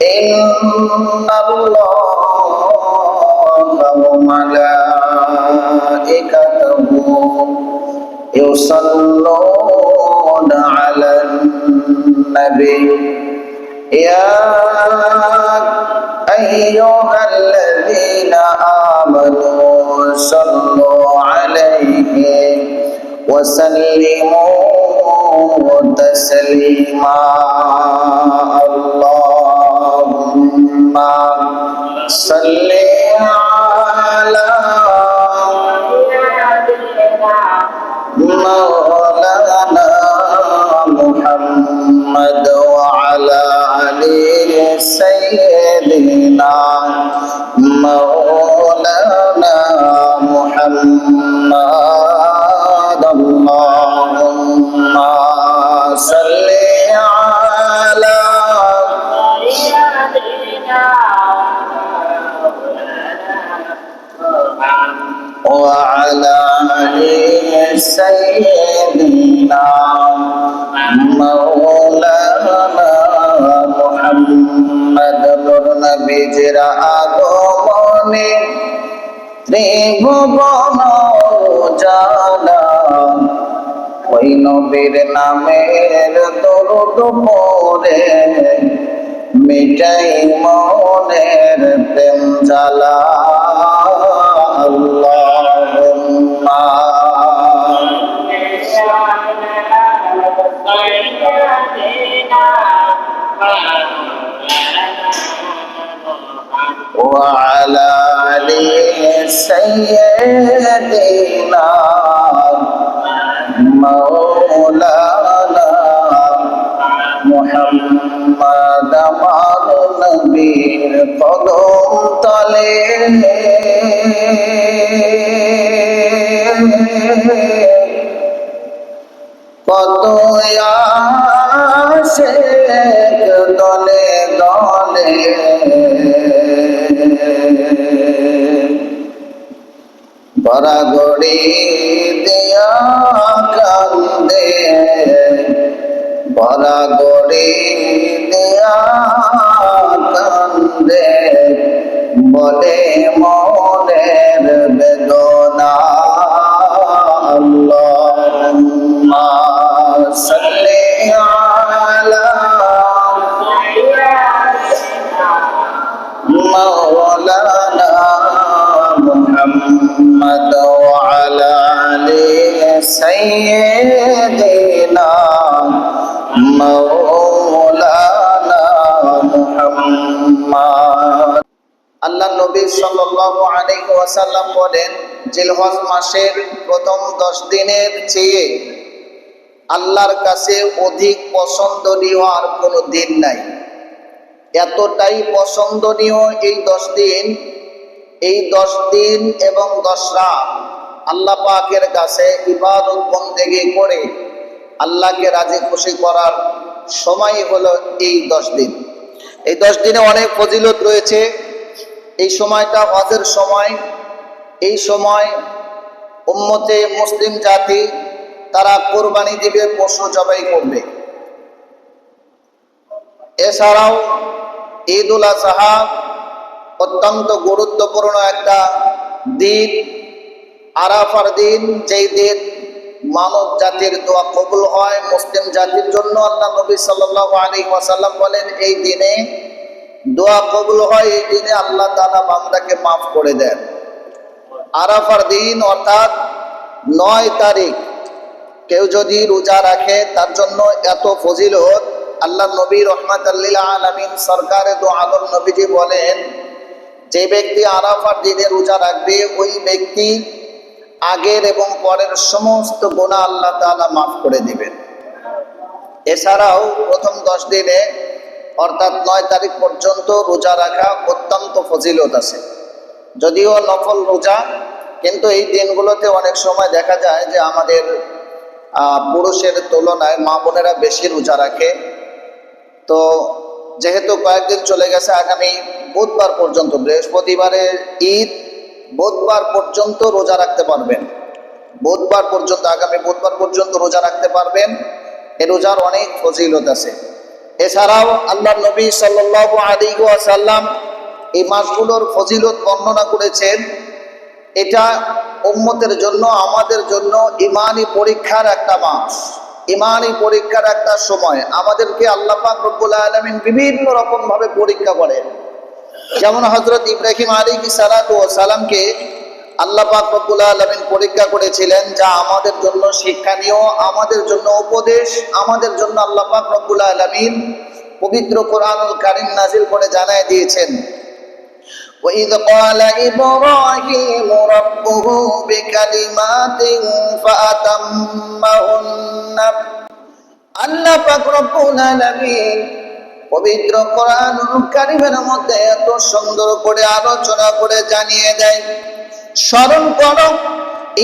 إن الله وملائكته يصلون على النبي يا أيها الذين آمنوا صلوا عليه وسلموا تسليما اللهم صل على مولانا محمد وعلى آل سيدنا مولانا محمد اللهم صل على وعلى آل سيدنا مولانا محمد নবীজির আগমনে ত্রিভুবন জানা ওই নবীর নামের দরুদ পড়ে মিটাই মনের প্রেম জ্বালা আল্লাহুম্মা وعلى آل سيدنا مولانا محمد আমার নবীর কদম তলে কত আশিক দলে দলে বরাগড়ি দিয়া কান্দে বরাগড়ি দিয়া কান্দে বলে মনের বেদনা আল্লাহুম্মা সাল্লি আলা مولانا محمد وعلى آل سيدنا مولانا محمد আল্লাহ নবী সাল্লাল্লাহু আলাইহি ওয়াসাল্লাম বলেন জিলহজ মাসের প্রথম 10 দিনের চেয়ে আল্লাহর কাছে অধিক পছন্দনীয় আর কোনো দিন নাই। এতটাই পছন্দনীয় এই 10 দিন, এই 10 দিন এবং 10 রাত আল্লাহ পাকের কাছে ইবাদত বন্দেগী করে আল্লাহকে রাজি খুশি করার সময় হলো এই 10 দিন। এই 10 দিনে অনেক ফজিলত রয়েছে। এই সময়টা হজের সময়। এই সময় উম্মতে মুসলিম জাতি তারা কোরবানি দিবে, পশু জবাই করবে। এছাড়াও ঈদুল আজহা অত্যন্ত গুরুত্বপূর্ণ একটা দিন, আরাফার দিন, যেই দিন মানব জাতির দোয়া কবুল হয় মুসলিম জাতির জন্য। আল্লাহ নবী সাল্লাল্লাহু আলাইহি ওয়াসাল্লাম বলেন এই দিনে দোয়া কবুল হয়, এই দিনে আল্লাহ তাআলা বান্দাকে মাফ করে দেন। আরাফার দিন অর্থাৎ 9 তারিখ কেউ যদি রোজা রাখে তার জন্য এত ফজিলত। আল্লাহ নবী রহমাতুল লিল আলামিন সরকারে দো আলম নবীজি বলেন যে ব্যক্তি আরাফার দিনে রোজা রাখবে ওই ব্যক্তি আগের এবং পরের সমস্ত গুনাহ আল্লাহ তাআলা মাফ করে দিবেন। এছাড়াও প্রথম 10 দিনে অর্থাৎ 9 তারিখ পর্যন্ত রোজা রাখা অত্যন্ত ফজিলত আছে। যদিও নফল রোজা, কিন্তু এই দিনগুলোতে অনেক সময় দেখা যায় যে আমাদের পুরুষের তুলনায় মা বোনেরা বেশি রোজা রাখে। তো যেহেতু কয়েকদিন চলে গেছে, আগামী বুধবার পর্যন্ত, বৃহস্পতিবারে ঈদ, বুধবার পর্যন্ত রোজা রাখতে পারবেন। বুধবার পর্যন্ত, আগামী বুধবার পর্যন্ত রোজা রাখতে পারবেন। এই রোজার অনেক ফজিলত আছে। এছাড়াও আল্লাহ নবী সাল্লাল্লাহু আলাইহি ওয়াসাল্লাম এই মাসগুলোর ফজিলত বর্ণনা করেছেন। এটা উম্মতের জন্য, আমাদের জন্য ঈমানি পরীক্ষার একটা মাস, ঈমানি পরীক্ষার একটা সময়। আমাদেরকে আল্লাহ পাক রব্বুল আলামিন বিভিন্ন রকম ভাবে পরীক্ষা করেন। যেমন হযরত ইব্রাহিম আলাইহিস সালাতু ওয়াস সালামকে আল্লাহ পাক রব্বুল আলামিন পরীক্ষা করেছিলেন, যা আমাদের জন্য শিক্ষণীয়, আমাদের জন্য উপদেশ, আমাদের জন্য আল্লাহ পাক রব্বুল আলামিন পবিত্র কোরআনুল কারীম নাযিল করে জানায় দিয়েছেন। وَإِذْ قَالَ إِبْرَاهِيمُ رَبُّهُ بِكَلِمَاتٍ فَأَتَمَّهُنَّ। আল্লাহ পাক রব্বুল আলামিন পবিত্র কোরআনুল কারীমের মধ্যে এত সুন্দর করে আলোচনা করে জানিয়ে দেয়। স্মরণ করো,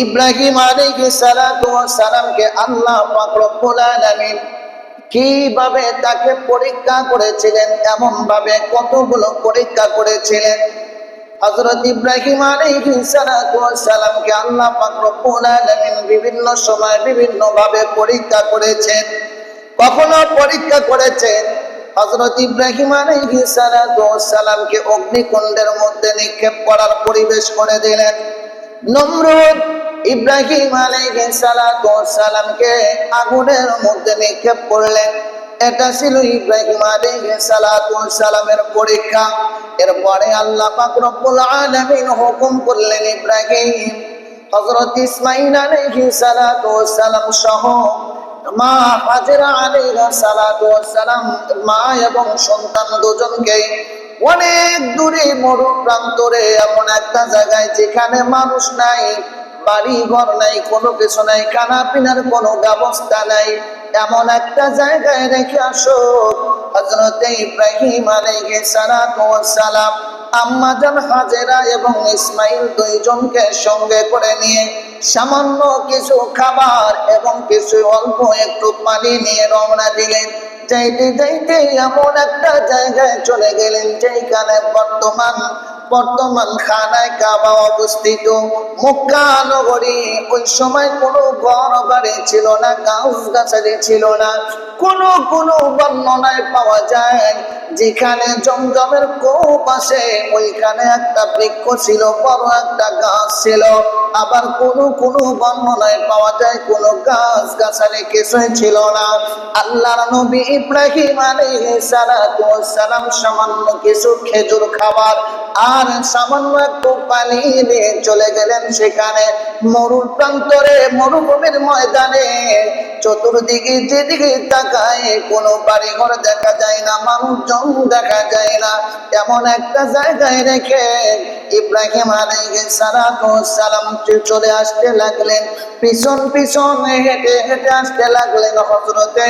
ইব্রাহিম আলাইহিস সালাতু ওয়াস সালামকে আল্লাহ পাক রব্বুল আলামিন কিভাবে তাকে পরীক্ষা করেছিলেন, এমন ভাবে কতগুলো পরীক্ষা করেছিলেন। হযরত ইব্রাহিম আলাইহিস সালাতু ওয়াস সালামকে আল্লাহ পাক রব্বুল আলামিন বিভিন্ন সময় বিভিন্ন ভাবে পরীক্ষা করেছেন। কখনো পরীক্ষা করেছেন হযরত ইব্রাহিম আলাইহিস সালাতু ওয়াস সালামকে অগ্নিকুণ্ডের মধ্যে নিক্ষেপ করার পরিবেশ করে দিলেন। নমরুদ ইব্রাহিম আলাইহিস সালাতু ওয়াস সালামকে আগুনের মধ্যে নিক্ষেপ করলেন। এটা ছিল ইব্রাহিম আলাইহিস সালাতু ওয়াস সালামের পরীক্ষা। এরপরে আল্লাহ পাক রব্বুল আলামিন হুকুম করলেন, ইব্রাহিম হযরত ইসমাঈল আলাইহিস সালাতু ওয়াস সালাম সহ মা হাজেরা আলাইহিস সালাতু ওয়াস সালাম, মা এবং সন্তান দুজনকে অনেক দূরে মরু প্রান্তরে এমন একটা জায়গায় যেখানে মানুষ নাই, বাড়ি ঘর নাই, কোনো কিছু নাই, খানা পিনার কোনো ব্যবস্থা নাই, এমন একটা জায়গায় রেখে আসো। হযরত ইব্রাহিম আলাইহিস সালাতু ওয়াস সালাম আম্মা জান হাজেরা এবং ইসমাঈল দুইজনকে সঙ্গে করে নিয়ে সামান্য কিছু খাবার এবং কিছু অল্প একটু পানি নিয়ে রওনা দিলেন। যাইতে যাইতে এমন একটা জায়গায় চলে গেলেন যেখানে বর্তমান খানায় কাবা অবস্থিত। মক্কা নগরী ওই সময় কোনো ঘর বাড়ি ছিল না, গাছ গাছালি ছিল না। কোন বর্ণনায় পাওয়া যায় যেখানে জমজমের কূপ আছে ওইখানে একটা বৃক্ষ ছিল, বড় একটা গাছ ছিল। আবার কোন বর্ণনায় পাওয়া যায় কোনো গাছ গাছালি কিছুই ছিল না। আল্লাহর নবী ইব্রাহিম আলাইহিস সালাতু ওয়াস সালাম সামান্য কিছু খেজুর খাবার আর সামান্য একটু পানি নিয়ে চলে গেলেন সেখানে মরুর প্রান্তরে, মরুভূমির ময়দানে। চতুর্দিকে যেদিকে তাকায় কোনো বাড়িঘর দেখা যায় না, মানুষজন দেখা যায় না, এমন একটা জায়গায় রেখে ইব্রাহিম আলাইহিস সালাতু ওয়াস সালাম চলে আসতে লাগলেন। পিছন পিছন হেঁটে হেঁটে আসতে লাগলেন হযরতে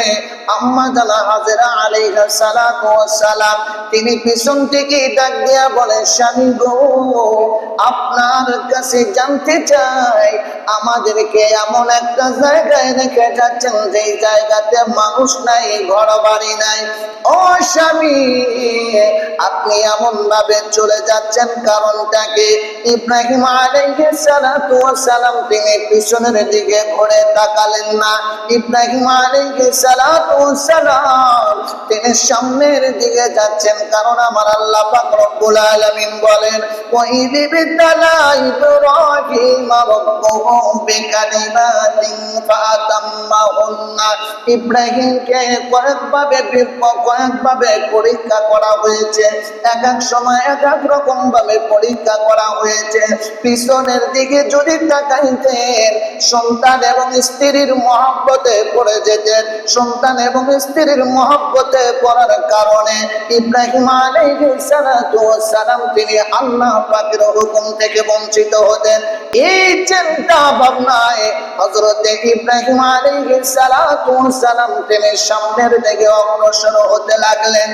আম্মা জানা হাজেরা আলাইহিস সালাতু ওয়াস সালাম। তিনি পিছন থেকে ডাক দিয়া বলে, স্বামী গো, আপনার কাছে জানতে চাই, আমাদেরকে এমন একটা জায়গায় রেখে যাচ্ছেন যে জায়গাতে মানুষ নাই, ঘর বাড়ি নাই। ও স্বামী, আপনি এমন ভাবে চলে যাচ্ছেন কারণটা কি? ইব্রাহিম আলাইহিস সালাতু ওয়াস সালাম তিনি পিছনের দিকে ঘুরে তাকালেন না। ইব্রাহিম আলাইহিস সালাতু ওয়াস সালাম তিনি সামনের দিকে যাচ্ছেন, কারণ আমার আল্লাহ পাক রব্বুল আলামিন বলেন, ওয়াইদ বিতালা ইব্রাহিম রাব্বুহু বিকালিমাতিন ফাতাম্মাহুন্না। ইব্রাহিমকে কয়েকভাবে পরীক্ষা করা হয়েছে, এক এক সময় এক এক রকম ভাবে পরীক্ষা করা হয়েছে। পিছনের দিকে যদি তাকাইতেন সন্তান এবং স্ত্রীর মহব্বতে পড়ে যেতেন। সন্তান এবং স্ত্রীর মহব্বতে পড়ার কারণে ইব্রাহিম আলাইহিস সালাতু ওয়াস সালাম তিনি আল্লাহ পাকের হুকুম থেকে বঞ্চিত হতেন। এই চিন্তা ভাবনায় হযরত ইব্রাহিম আলাইহিস সালাতু ওয়াস সালাম তিনি সামনের দিকে অগ্রসর হতে লাগলেন।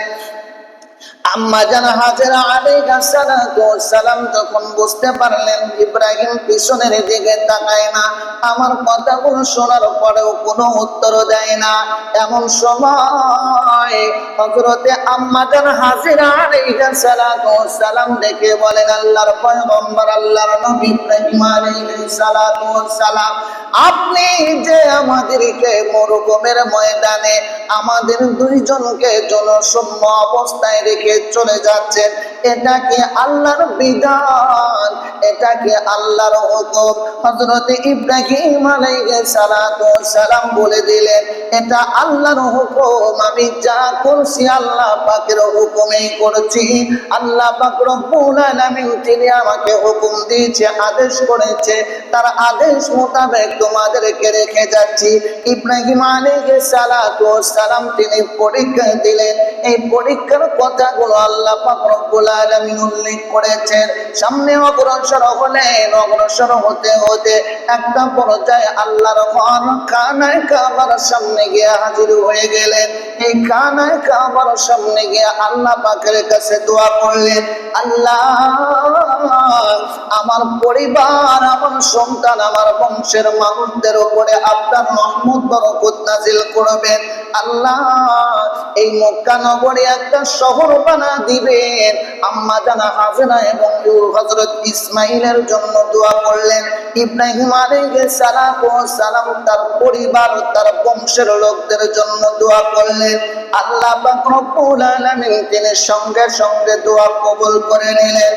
আম্মা জান হাজেরা আলাইহিস সালাতু ওয়াস সালাম তখন বুঝতে পারলেন ইব্রাহিম পিছনের দিকে তাকায় না, আমার কথাগুলো শোনার পরেও কোনো উত্তর দেয় না। এমন সময় হযরতে আম্মা জান হাজেরা আলাইহিস সালাতু ওয়াস সালাম ডেকে বলেন, আল্লাহর পয়গম্বর, আল্লাহর নবী ইব্রাহিম আলাইহিস সালাতু ওয়াস সালাম, আপনি যে আমাদেরকে মরুভূমির ময়দানে আমাদের দুইজনকে জনশূন্য অবস্থায় রেখে চলে যাচ্ছেন। এটা কি আল্লাহর বিধান? এটা কি আল্লাহর হুকুম? হযরত ইব্রাহিম আলাইহিস সালাতু ওয়াস সালাম বলে দিলেন, এটা আল্লাহর হুকুম। আমি যা করছি আল্লাহ পাকের হুকুমেই করছি। আল্লাহ পাক রব্বুল আলামিন তিনি আমাকে হুকুম দিয়েছে, আদেশ করেছে, তার আদেশ মোতাবেক তোমাদেরকে রেখে যাচ্ছি। ইব্রাহিম আলাইহিস সালাতু ওয়াস সালাম তিনি পরীক্ষা দিলেন। এই পরীক্ষার কথাগুলো আল্লাহ পাক রব্বুল আলামিন উল্লেখ করেছেন। সামনে অগ্রসর হলেন, অগ্রসর হতে হতে একটা পর্যায়ে আল্লাহর ঘর খানায়ে কাবার সামনে গিয়ে হাজির হয়ে গেলেন। এই খানায়ে কাবার সামনে গিয়ে আল্লাহ পাকের কাছে দোয়া করলেন, আল্লাহ আমার পরিবার, আমার সন্তান, আমার বংশের মানুষদের উপরে আপনার রহমত বরকত নাজিল করবেন। আল্লাহ এই মক্কা নগরে একটা শহর বানা দিবেন। আম্মা জানা হাজেরা এবং হযরত ইসমাইলের জন্য দোয়া করলেন। ইব্রাহিম আলাইহিস সালাতু ওয়াস সালাম তার পরিবার, তার বংশের লোকদের জন্য দোয়া করলেন। আল্লাহ পাক রব্বুল আলামিন তিনি সঙ্গে সঙ্গে দোয়া কবুল করে নিলেন।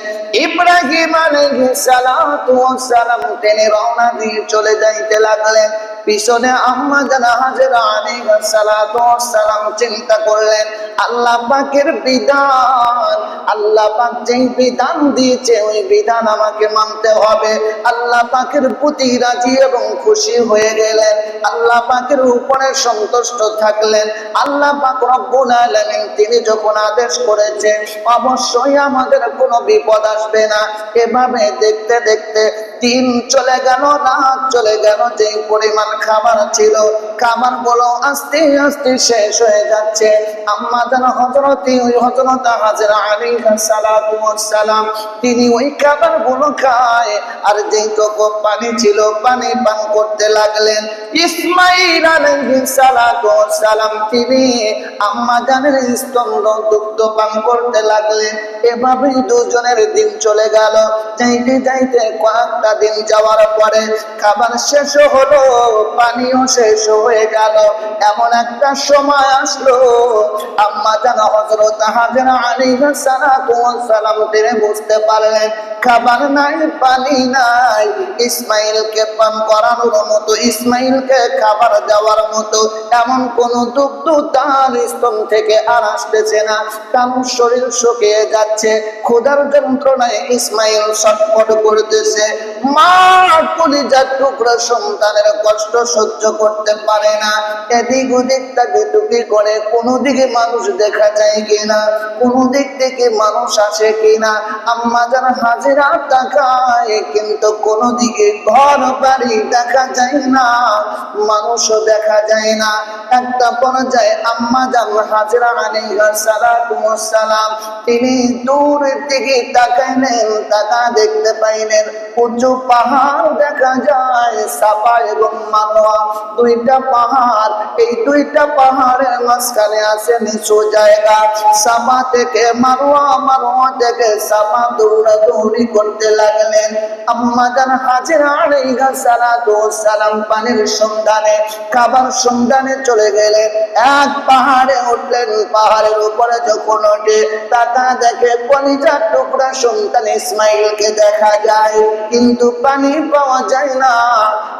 ইব্রাহিম আলাইহিস সালাতু ওয়াস সালাম তিনি রওনা দিয়ে চলে যাইতে লাগলেন। পিছনে আম্মা জানা হাজেরা আলাইহিস সালাতু ওয়াস সালাম চিন্তা করলেন, আল্লাহ পাকের বিধান, আল্লাহ পাক যেই বিধান দিয়েছে ওই বিধান আমাকে মানতে হবে। আল্লাহ পাকের প্রতি রাজি এবং খুশি হয়ে গেলেন। আল্লাহ পাকের উপরে সন্তুষ্ট থাকলেন। আল্লাহ পাক রব্বুল আলামিন তিনি যখন আদেশ করেছেন অবশ্যই আমাদের কোনো বিপদ আসবে না। এভাবে দেখতে দেখতে দিন চলে গেল, রাত চলে গেল। যে পরিমাণ খাবার ছিল খাবার গুলো আস্তে আস্তে শেষ হয়ে যাচ্ছে। আম্মা জান হযরত হাজেরা আলাইহিস সালাতু ওয়াস সালাম তিনি ওই খাবার গুলো খায় আর যেইটুকু পানি ছিল পানি পান করতে লাগলেন। ইসমাইল আলাইহিস সালাতু ওয়াস সালাম তিনি আম্মা জানের স্তন্য দুগ্ধ পান করতে লাগলেন। এভাবেই দুজনের দিন চলে গেল। যাইতে যাইতে কয়েকটা দিন যাওয়ার পরে খাবার শেষ হলো, পানিও শেষ হয়ে গেল। এমন একটা সময় আসলো আম্মা জান হযরত হাজেরা আলাইহিস সালাতু ওয়াস সালাম তিনি বুঝতে পারলেন খাবার নাই, পানি নাই। ইসমাইলকে পান করানোর মতো, ইসমাইলকে খাবার দেওয়ার মতো এমন কোন দুগ্ধ তার স্তন থেকে আর আসতেছে না। তার শরীর শুকিয়ে যাচ্ছে। ক্ষুধার যন্ত্রণায় ইসমাইল ছটফট করতেছে। মা কলিজার টুকরা সন্তানের কষ্ট সহ্য করতে পারে না। এদিক ওদিক তাকে টুকি করে কোনো দিকে মানুষ দেখা যায় কিনা, কোনো দিক থেকে মানুষ আসে কিনা। আম্মা জান হাজেরা তাকায় কিন্তু কোনো দিকে ঘর বাড়ি দেখা যায় না, মানুষও দেখা যায় না। একটা পর্যায়ে আম্মা জান হাজেরা আলাইহিস সালাতু ওয়াস সালাম তিনি দূরের দিকে তাকাইলেন, তাকা দেখতে পাইলেন উঁচু পাহাড় দেখা যায়, সাফা এবং মারওয়া দুইটা পাহাড়। এই দুইটা পাহাড়ের মাঝখানে আছে নিচু জায়গা। সাফা থেকে মারওয়া, মারওয়া থেকে সাফা দৌড়াদৌড়ি করতে লাগলেন। আম্মা জান হাজেরা আলাইহিস সালাতু ওয়াস সালাম পানির সন্ধানে, খাবার সন্ধানে চলে গেলেন। এক পাহাড়ে উঠলেন। পাহাড়ের উপরে যখন ওঠে তাকা দেখে কলিজার টুকরা সন্তান ইসমাইলকে দেখা যায়, কিন্তু পানি পাওয়া যায় না।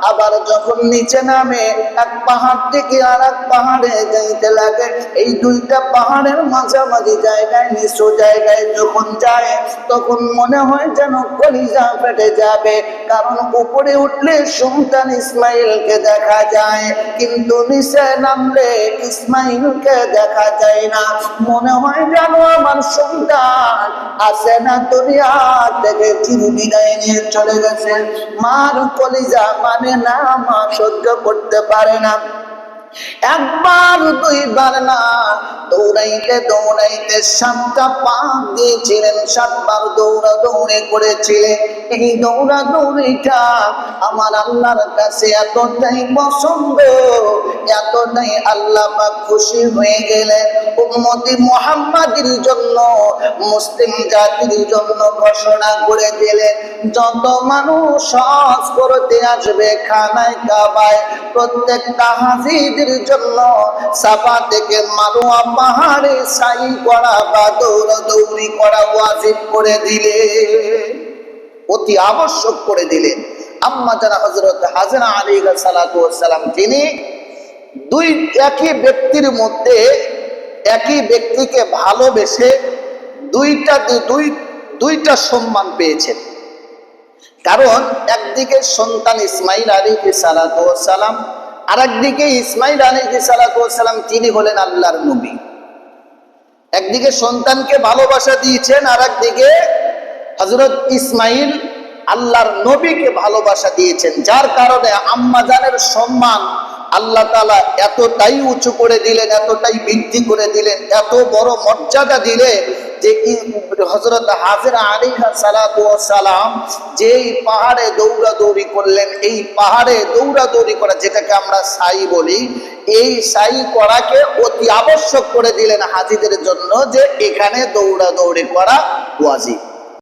আবার যখন নিচে নামে এক পাহাড় থেকে আর এক পাহাড়ে যাইতে লাগে। এই দুইটা পাহাড়ের মাঝামাঝি জায়গায়, নিচু জায়গায় যখন যায় তখন মনে হয় যেন কলিজা ফেটে যাবে। কারণ উপরে উঠলে সন্তান ইসমাইলকে দেখা যায়, কিন্তু নিচে নামলে ইসমাইলকে দেখা যায় না। মনে হয় যেন আমার সন্তান আছে না, দুনিয়া থেকে চিরবিদায় নিয়ে চলে গেছে। মার কলিজা মানে না, মা সহ্য করতে পারে না। একবার দুইবার না, দৌড়াইতে দৌড়াইতে 7টা পাক দিয়েছিলেন, 7বার দৌড়াদৌড়ি করেছিলেন। এই দৌড়াদৌড়িটা আমার আল্লাহর কাছে এতটাই পছন্দ, এতটাই আল্লাহ পাক খুশি হয়ে গেলেন। উম্মতি মুহাম্মাদের জন্য, মুসলিম জাতির জন্য ঘোষণা করে দিলেন যত মানুষ হজ করতে আসবে খানায় কাবায় প্রত্যেকটা হাজিদের হাজিদের জন্য সাফা থেকে মারোয়া পাহাড়ে সাই করা বা দৌড়াদৌড়ি করা ওয়াজিব করে দিলেন, অতি আবশ্যক করে দিলেন। আম্মা জানা হযরত হাজরা আলাইহিস সালাতু ওয়াস সালাম তিনি একই ব্যক্তির মধ্যে একই ব্যক্তিকে ভালোবেসে দুইটা সম্মান পেয়েছেন। কারণ একদিকে সন্তান ইসমাইল আলাইহিস সালাতু ওয়াস সালাম, আর একদিকে ইসমাইল আলাইহিস সালাতু ওয়াস সালাম তিনি হলেন আল্লাহর নবী। একদিকে সন্তানকে ভালোবাসা দিয়েছেন, আর একদিকে হযরত ইসমাইল আল্লাহর নবীকে ভালোবাসা দিয়েছেন, যার কারণে আম্মা জানের সম্মান আল্লাহ তাআলা এতটাই উঁচু করে দিলেন, এতটাই বৃদ্ধি করে দিলেন, এত বড় মর্যাদা দিলেন যে হযরত হাজরা আলাইহিস সালাতু ওয়াস সালাম যেই পাহাড়ে দৌড়াদৌড়ি করলেন, এই পাহাড়ে দৌড়াদৌড়ি করা যেটাকে আমরা সাই বলি, এই সাই করাকে অতি আবশ্যক করে দিলেন হাজিদের জন্য, যে এখানে দৌড়াদৌড়ি করা ওয়াজিব।